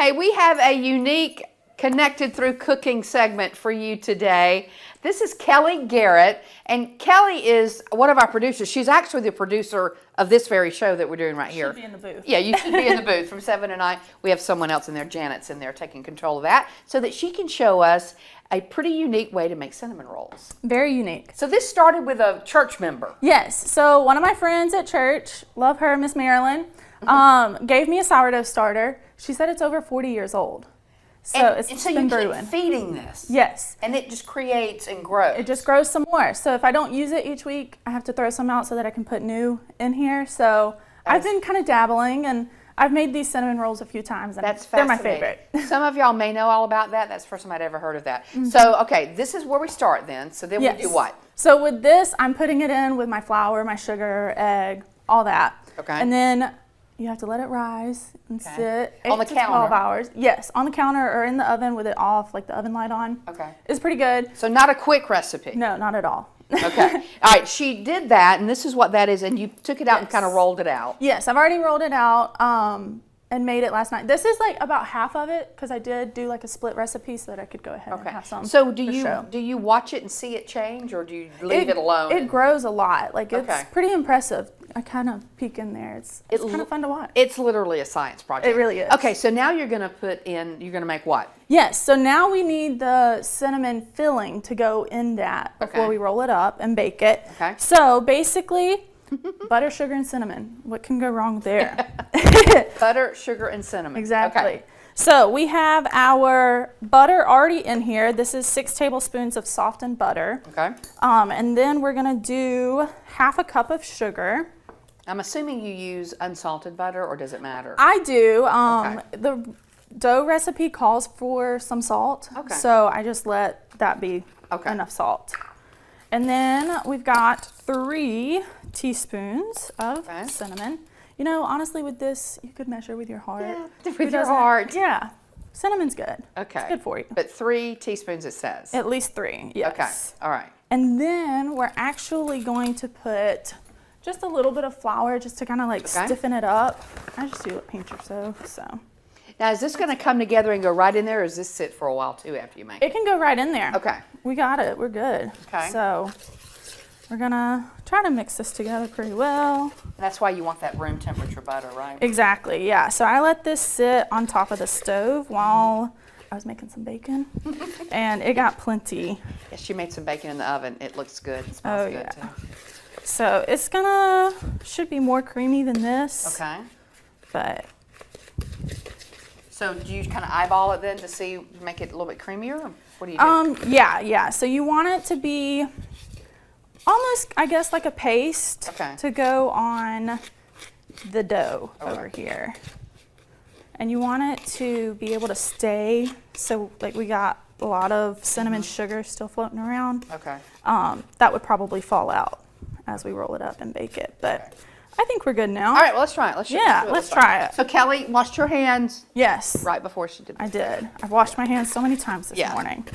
Hey, we have a unique Connected Through Cooking segment for you today. This is Kelly Garrett, and Kelly is one of our producers. She's actually the producer of this very show that we're doing right here. Should be in the booth. Yeah, you should be in the booth from 7 to 9. We have someone else in there, Janet's in there taking control of that, so that she can show us a pretty unique way to make cinnamon rolls. Very unique. So this started with a church member. Yes. So one of my friends at church, love her, Miss Marilyn, gave me a sourdough starter. She said it's over 40 years old. So it's so been you brewing. keep feeding this. Yes. And it just creates and grows. It just grows some more. So if I don't use it each week, I have to throw some out so that I can put new in here. So I've been kind of dabbling, and I've made these cinnamon rolls a few times, and they're my favorite. Some of y'all may know all about that. That's the first time I'd ever heard of that. So, okay, this is where we start then. So then we do what? So with this, I'm putting it in with my flour, my sugar, egg, all that. Okay. And then you have to let it rise and sit 8 on the to counter. 12 hours. Yes, on the counter or in the oven with it off, like the oven light on. Okay. It's pretty good. So not a quick recipe. No, not at all. Okay. All right, she did that, and this is what that is, and you took it out and kind of rolled it out. Yes, I've already rolled it out and made it last night. This is like about half of it because I did do like a split recipe so that I could go ahead and have some. So do you watch it and see it change, or do you leave it alone? It grows a lot. Like it's pretty impressive. I kind of peek in there. It's kind of fun to watch. It's literally a science project. It really is. Okay, so now you're going to make what? Yes, so now we need the cinnamon filling to go in that before we roll it up and bake it. Okay. So basically, butter, sugar, and cinnamon. What can go wrong there? Butter, sugar, and cinnamon. Exactly. Okay. So we have our butter already in here. This is 6 tablespoons of softened butter. Okay. And then we're going to do half a cup of sugar. I'm assuming you use unsalted butter, or does it matter? I do. The dough recipe calls for some salt. Okay. So I just let that be enough salt. And then we've got 3 teaspoons of cinnamon. You know, honestly, with this, you could measure with your heart. Yeah, with your heart. Yeah. Cinnamon's good. Okay. It's good for you. But 3 teaspoons it says. At least 3, yes. Okay. All right. And then we're actually going to put just a little bit of flour just to kind of like stiffen it up. I just do a pinch or so. Now, is this going to come together and go right in there, or does this sit for a while too after you make it? It can go right in there. Okay. We got it. We're good. Okay. So we're going to try to mix this together pretty well. And that's why you want that room temperature butter, right? Exactly, yeah. So I let this sit on top of the stove while I was making some bacon, and it got plenty. Yeah, she made some bacon in the oven. It looks good. It smells good too. So it's should be more creamy than this. Okay. But. So do you kind of eyeball it then to make it a little bit creamier? Or what do you do? Yeah. So you want it to be almost, I guess, like a paste to go on the dough over here. And you want it to be able to stay, so like we got a lot of cinnamon sugar still floating around. Okay. That would probably fall out as we roll it up and bake it. But I think we're good now. All right, well, let's try it. Let's try it. So Kelly washed your hands. Yes. Right before she did this. I did. I've washed my hands so many times this morning.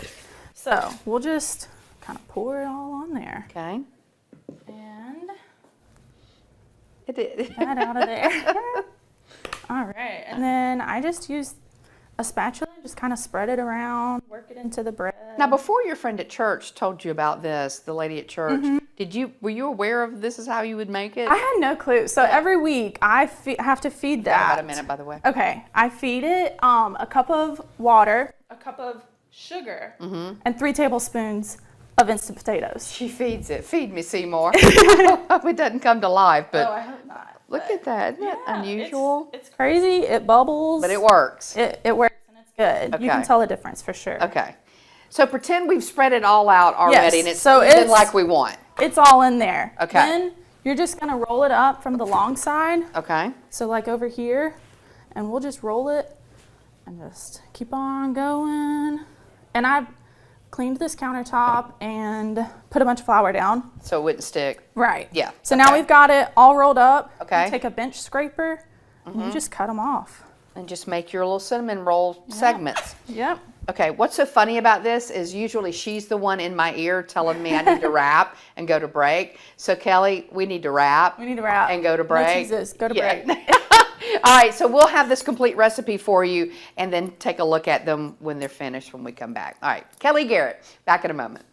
So we'll just kind of pour it all on there. Okay. And it did. That out of there. All right. And then I just use a spatula and just kind of spread it around, work it into the bread. Now, before your friend at church told you about this, the lady at church, were you aware of this is how you would make it? I had no clue. So every week I have to feed that. About a minute, by the way. Okay. I feed it a cup of water, a cup of sugar, and 3 tablespoons of instant potatoes. She feeds it. Feed me, Seymour. I hope it doesn't come to life, but I hope not. Look at that. Isn't that unusual? It's crazy. It bubbles. But it works. It works, and it's good. Okay. You can tell the difference for sure. Okay. So pretend we've spread it all out already, and it's like we want. It's all in there. Okay. Then you're just going to roll it up from the long side. Okay. So like over here, and we'll just roll it and just keep on going. And I've cleaned this countertop and put a bunch of flour down. So it wouldn't stick. Right. Yeah. So now we've got it all rolled up. Okay. You take a bench scraper and you just cut them off. And just make your little cinnamon roll segments. Yep. Okay, what's so funny about this is usually she's the one in my ear telling me I need to wrap and go to break. So Kelly, we need to wrap. We need to wrap. And go to break. No cheeses. Go to break. All right, so we'll have this complete recipe for you and then take a look at them when they're finished when we come back. All right, Kelly Garrett, back in a moment.